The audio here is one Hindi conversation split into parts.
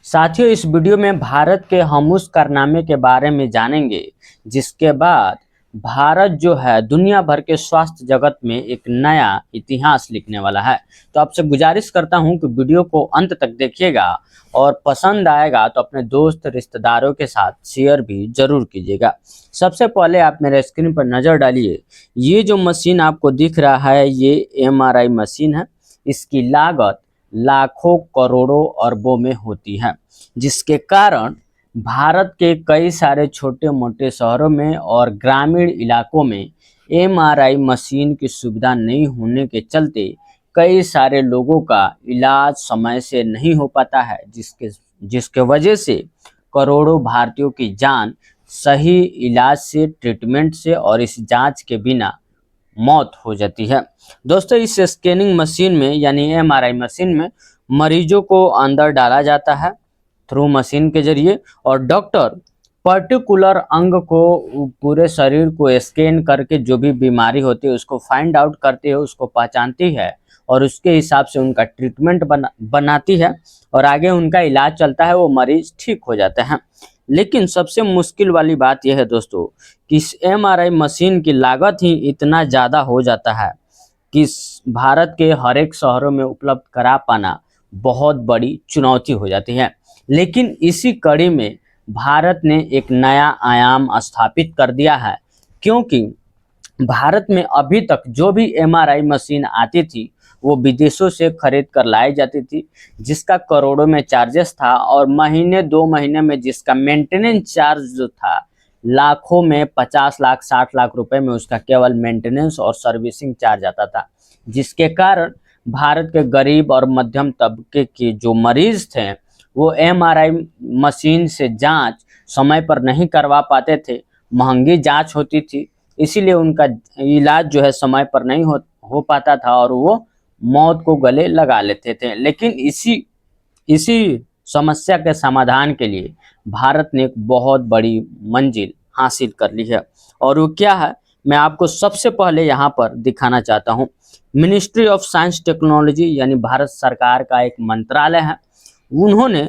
साथियों, इस वीडियो में भारत के हम उस कारनामे के बारे में जानेंगे जिसके बाद भारत जो है दुनिया भर के स्वास्थ्य जगत में एक नया इतिहास लिखने वाला है। तो आपसे गुजारिश करता हूं कि वीडियो को अंत तक देखिएगा और पसंद आएगा तो अपने दोस्त रिश्तेदारों के साथ शेयर भी जरूर कीजिएगा। सबसे पहले आप मेरे स्क्रीन पर नज़र डालिए। ये जो मशीन आपको दिख रहा है ये एमआरआई मशीन है। इसकी लागत लाखों करोड़ों अरबों में होती है, जिसके कारण भारत के कई सारे छोटे मोटे शहरों में और ग्रामीण इलाकों में एमआरआई मशीन की सुविधा नहीं होने के चलते कई सारे लोगों का इलाज समय से नहीं हो पाता है, जिसके वजह से करोड़ों भारतीयों की जान सही इलाज से, ट्रीटमेंट से और इस जांच के बिना मौत हो जाती है। दोस्तों, इस स्कैनिंग मशीन में यानी एमआरआई मशीन में मरीजों को अंदर डाला जाता है थ्रू मशीन के जरिए, और डॉक्टर पर्टिकुलर अंग को, पूरे शरीर को स्कैन करके जो भी बीमारी होती है उसको फाइंड आउट करती है, उसको पहचानती है और उसके हिसाब से उनका ट्रीटमेंट बनाती है और आगे उनका इलाज चलता है, वो मरीज ठीक हो जाते हैं। लेकिन सबसे मुश्किल वाली बात यह है दोस्तों कि इस एमआरआई मशीन की लागत ही इतना ज़्यादा हो जाता है कि भारत के हर एक शहरों में उपलब्ध करा पाना बहुत बड़ी चुनौती हो जाती है। लेकिन इसी कड़ी में भारत ने एक नया आयाम स्थापित कर दिया है, क्योंकि भारत में अभी तक जो भी एमआरआई मशीन आती थी वो विदेशों से खरीद कर लाई जाती थी, जिसका करोड़ों में चार्जेस था और महीने 2 महीने में जिसका मेंटेनेंस चार्ज जो था लाखों में, 50 लाख 60 लाख रुपए में उसका केवल मेंटेनेंस और सर्विसिंग चार्ज आता था, जिसके कारण भारत के गरीब और मध्यम तबके के जो मरीज थे वो एमआरआई मशीन से जांच समय पर नहीं करवा पाते थे। महंगी जांच होती थी, इसीलिए उनका इलाज जो है समय पर नहीं हो पाता था और वो मौत को गले लगा लेते थे। लेकिन इसी इसी समस्या के समाधान के लिए भारत ने एक बहुत बड़ी मंजिल हासिल कर ली है, और वो क्या है मैं आपको सबसे पहले यहाँ पर दिखाना चाहता हूँ। मिनिस्ट्री ऑफ साइंस टेक्नोलॉजी यानी भारत सरकार का एक मंत्रालय है, उन्होंने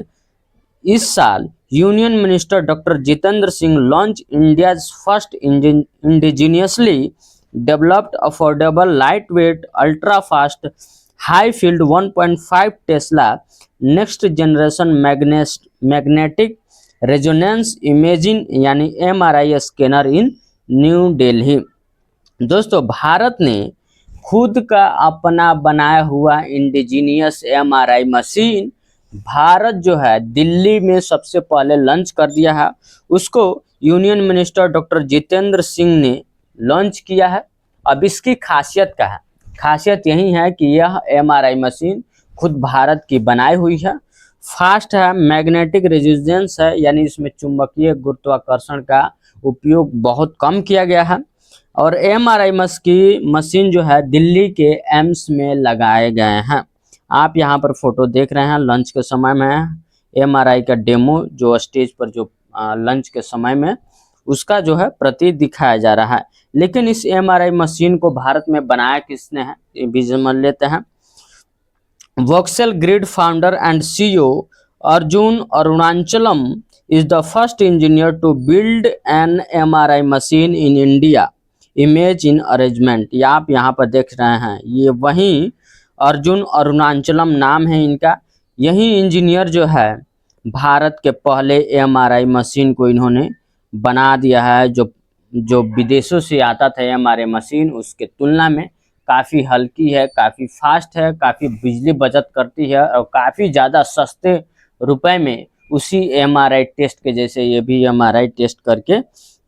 इस साल union minister doctor Jitendra Singh launch India's first indigenously developed affordable light weight ultra fast high field 1.5 Tesla next generation magnetic resonance imaging यानी एमआरआई स्कैनर इन न्यू दिल्ली। दोस्तों, भारत ने खुद का अपना बनाया हुआ इंडिजीनियस एमआरआई मशीन भारत जो है दिल्ली में सबसे पहले लॉन्च कर दिया है। उसको union minister doctor Jitendra Singh ने लॉन्च किया है। अब इसकी खासियत क्या है? खासियत यही है कि यह एमआरआई मशीन खुद भारत की बनाई हुई है, फास्ट है, मैग्नेटिक रेजिस्टेंस है यानी इसमें चुंबकीय गुरुत्वाकर्षण का उपयोग बहुत कम किया गया है, और एमआरआई मशीन जो है दिल्ली के एम्स में लगाए गए हैं। आप यहाँ पर फोटो देख रहे हैं, लंच के समय में एमआरआई का डेमो जो स्टेज पर जो लंच के समय में उसका जो है प्रतीक दिखाया जा रहा है। लेकिन इस एमआरआई मशीन को भारत में बनाया किसने है ये भी समझ लेते हैं। Voxel grid founder and CEO Arjun Arunachalam is the first engineer to build an MRI machine in India. Image in arrangement, या आप यहाँ पर देख रहे हैं ये वही अर्जुन अरुणाचलम नाम है इनका। यही इंजीनियर जो है भारत के पहले एमआरआई मशीन को इन्होंने बना दिया है, जो विदेशों से आता था एमआरआई मशीन उसके तुलना में काफ़ी हल्की है, काफ़ी फास्ट है, काफ़ी बिजली बचत करती है और काफ़ी ज़्यादा सस्ते रुपए में उसी एमआरआई टेस्ट के जैसे ये भी एमआरआई टेस्ट करके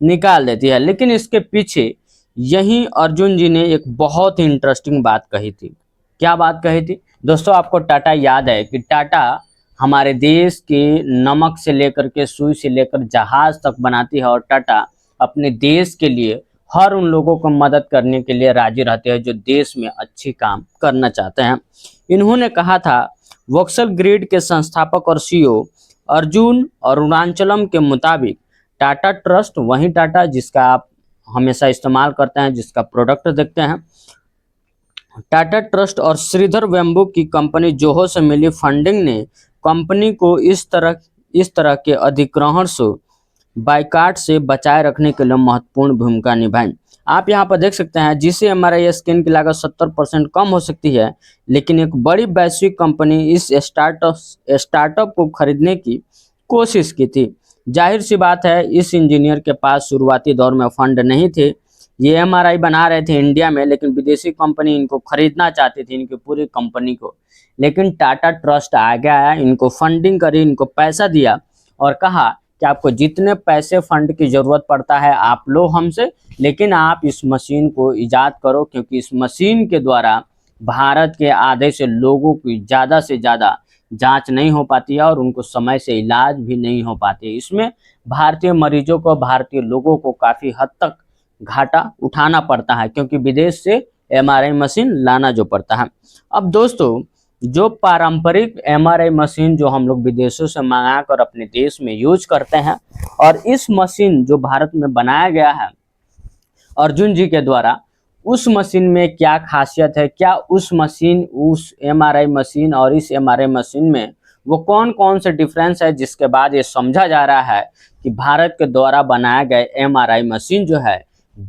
निकाल देती है। लेकिन इसके पीछे यही अर्जुन जी ने एक बहुत ही इंटरेस्टिंग बात कही थी। क्या बात कही थी दोस्तों? आपको टाटा याद है कि टाटा हमारे देश के नमक से लेकर के सुई से लेकर जहाज तक बनाती है, और टाटा अपने देश के लिए हर उन लोगों को मदद करने के लिए राजी रहते हैं जो देश में अच्छी काम करना चाहते हैं। इन्होंने कहा था, वोक्सल ग्रिड के संस्थापक और सीईओ अर्जुन अरुणाचलम के मुताबिक टाटा ट्रस्ट, वही टाटा जिसका आप हमेशा इस्तेमाल करते हैं, जिसका प्रोडक्ट देखते हैं, टाटा ट्रस्ट और श्रीधर वेम्बू की कंपनी जोहो से मिली फंडिंग ने कंपनी को इस तरह के अधिग्रहण से बाइकाट से बचाए रखने के लिए महत्वपूर्ण भूमिका निभाई। आप यहाँ पर देख सकते हैं, जिससे एमआरआई स्कैन की लागत 70% कम हो सकती है, लेकिन एक बड़ी वैश्विक कंपनी इस स्टार्टअप को खरीदने की कोशिश की थी। जाहिर सी बात है, इस इंजीनियर के पास शुरुआती दौर में फंड नहीं थे। ये एमआरआई बना रहे थे इंडिया में, लेकिन विदेशी कंपनी इनको खरीदना चाहती थी, इनकी पूरी कंपनी को। लेकिन टाटा ट्रस्ट आगे आया, इनको फंडिंग करी, इनको पैसा दिया और कहा कि आपको जितने पैसे फंड की जरूरत पड़ता है आप लो हमसे, लेकिन आप इस मशीन को इजाद करो, क्योंकि इस मशीन के द्वारा भारत के आधे से लोगों की ज़्यादा से ज़्यादा जांच नहीं हो पाती है और उनको समय से इलाज भी नहीं हो पाती है। इसमें भारतीय मरीजों को, भारतीय लोगों को काफ़ी हद तक घाटा उठाना पड़ता है, क्योंकि विदेश से एमआरआई मशीन लाना जो पड़ता है। अब दोस्तों, जो पारंपरिक एमआरआई मशीन जो हम लोग विदेशों से मंगा कर अपने देश में यूज करते हैं, और इस मशीन जो भारत में बनाया गया है अर्जुन जी के द्वारा, उस मशीन में क्या खासियत है, क्या उस एमआरआई मशीन और इस एमआरआई मशीन में वो कौन कौन से डिफरेंस है, जिसके बाद ये समझा जा रहा है कि भारत के द्वारा बनाया गया एमआरआई मशीन जो है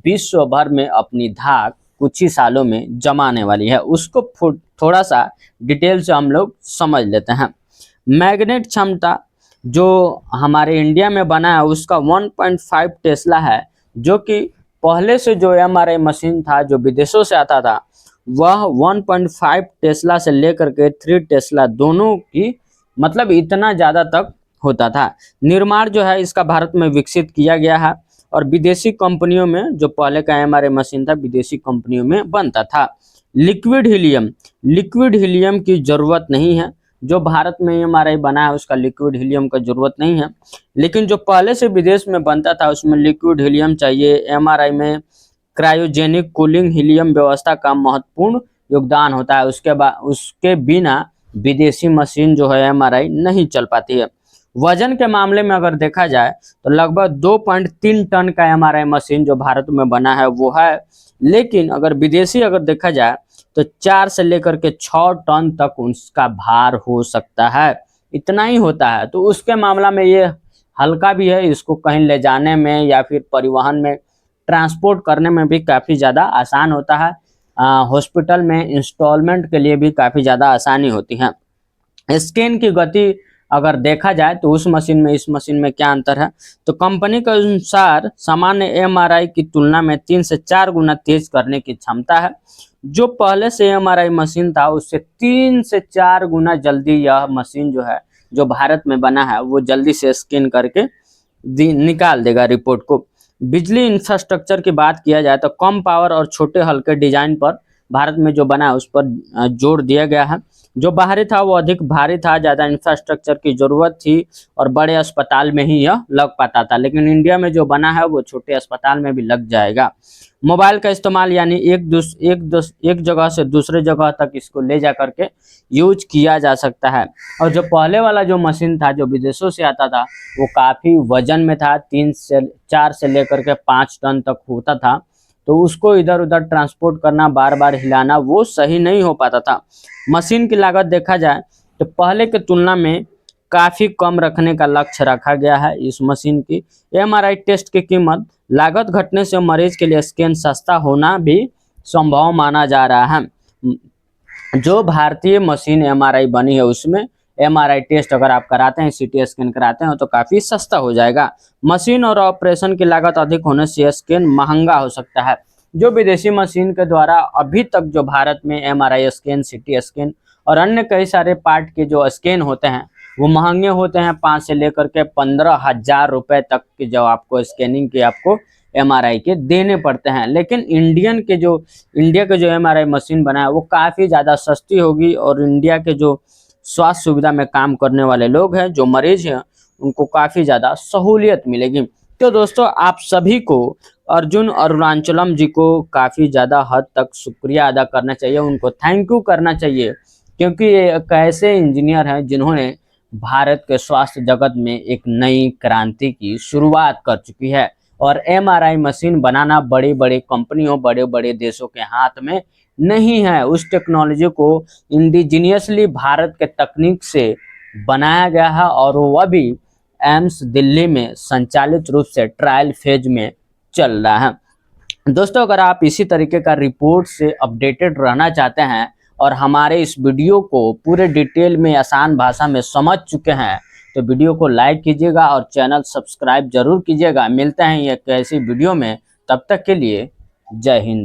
विश्व भर में अपनी धाक कुछ ही सालों में जमाने वाली है। उसको थोड़ा सा डिटेल से हम लोग समझ लेते हैं। मैग्नेट क्षमता जो हमारे इंडिया में बना है उसका 1.5 टेस्ला है, जो कि पहले से जो एमआरआई मशीन था जो विदेशों से आता था वह 1.5 टेस्ला से लेकर के 3 टेस्ला दोनों की, मतलब इतना ज़्यादा तक होता था। निर्माण जो है इसका भारत में विकसित किया गया है और विदेशी कंपनियों में, जो पहले का एमआरआई मशीन था विदेशी कंपनियों में बनता था। लिक्विड हीलियम की ज़रूरत नहीं है। जो भारत में एमआरआई बना है उसका लिक्विड हीलियम का ज़रूरत नहीं है, लेकिन जो पहले से विदेश में बनता था उसमें लिक्विड हीलियम चाहिए। एमआरआई में क्रायोजेनिक कूलिंग हीलियम व्यवस्था का महत्वपूर्ण योगदान होता है। उसके बिना विदेशी मशीन जो है एमआरआई नहीं चल पाती है। वजन के मामले में अगर देखा जाए तो लगभग 2.3 टन का एमआरआई मशीन जो भारत में बना है वो है, लेकिन अगर विदेशी अगर देखा जाए तो 4 से लेकर के 6 टन तक उसका भार हो सकता है, इतना ही होता है। तो उसके मामला में ये हल्का भी है, इसको कहीं ले जाने में या फिर परिवहन में ट्रांसपोर्ट करने में भी काफ़ी ज़्यादा आसान होता है। हॉस्पिटल में इंस्टॉलमेंट के लिए भी काफ़ी ज़्यादा आसानी होती है। स्कैन की गति अगर देखा जाए तो उस मशीन में इस मशीन में क्या अंतर है, तो कंपनी के अनुसार सामान्य एमआरआई की तुलना में 3 से 4 गुना तेज करने की क्षमता है। जो पहले से एमआरआई मशीन था उससे 3 से 4 गुना जल्दी यह मशीन जो है, जो भारत में बना है, वो जल्दी से स्कैन करके निकाल देगा रिपोर्ट को। बिजली इंफ्रास्ट्रक्चर की बात किया जाए तो कम पावर और छोटे हल्के डिजाइन पर भारत में जो बना है उस पर जोर दिया गया है। जो बाहरी था वो अधिक भारी था, ज़्यादा इंफ्रास्ट्रक्चर की ज़रूरत थी और बड़े अस्पताल में ही यह लग पाता था, लेकिन इंडिया में जो बना है वो छोटे अस्पताल में भी लग जाएगा। मोबाइल का इस्तेमाल यानी एक जगह से दूसरे जगह तक इसको ले जा करके यूज किया जा सकता है। और जो पहले वाला जो मशीन था जो विदेशों से आता था वो काफ़ी वजन में था, 4 से लेकर के 5 टन तक होता था, तो उसको इधर उधर ट्रांसपोर्ट करना, बार बार हिलाना वो सही नहीं हो पाता था। मशीन की लागत देखा जाए तो पहले की तुलना में काफ़ी कम रखने का लक्ष्य रखा गया है इस मशीन की। एमआरआई टेस्ट की कीमत लागत घटने से मरीज के लिए स्कैन सस्ता होना भी संभव माना जा रहा है। जो भारतीय मशीन एमआरआई बनी है उसमें एमआरआई टेस्ट अगर आप कराते हैं, सीटी स्कैन कराते हैं तो काफ़ी सस्ता हो जाएगा। मशीन और ऑपरेशन की लागत अधिक होने से स्कैन महंगा हो सकता है। जो विदेशी मशीन के द्वारा अभी तक जो भारत में एमआरआई स्कैन, सीटी स्कैन और अन्य कई सारे पार्ट के जो स्कैन होते हैं वो महंगे होते हैं। 5 से लेकर के 15,000 रुपये तक के जो आपको स्कैनिंग के आपको एमआरआई के देने पड़ते हैं। लेकिन इंडिया के जो एमआरआई मशीन बना है वो काफ़ी ज़्यादा सस्ती होगी और इंडिया के जो स्वास्थ्य सुविधा में काम करने वाले लोग हैं, जो मरीज हैं, उनको काफ़ी ज़्यादा सहूलियत मिलेगी। तो दोस्तों, आप सभी को अर्जुन अरुणाचलम जी को काफ़ी ज़्यादा हद तक शुक्रिया अदा करना चाहिए, उनको थैंक यू करना चाहिए, क्योंकि ये एक ऐसे इंजीनियर हैं जिन्होंने भारत के स्वास्थ्य जगत में एक नई क्रांति की शुरुआत कर चुकी है। और एमआरआई मशीन बनाना बड़ी बड़ी कंपनियों, बड़े बड़े देशों के हाथ में नहीं है। उस टेक्नोलॉजी को इंडिजीनियसली भारत के तकनीक से बनाया गया है और वह भी एम्स दिल्ली में संचालित रूप से ट्रायल फेज में चल रहा है। दोस्तों, अगर आप इसी तरीके का रिपोर्ट से अपडेटेड रहना चाहते हैं और हमारे इस वीडियो को पूरे डिटेल में आसान भाषा में समझ चुके हैं तो वीडियो को लाइक कीजिएगा और चैनल सब्सक्राइब जरूर कीजिएगा। मिलते हैं एक ऐसी वीडियो में, तब तक के लिए जय हिंद।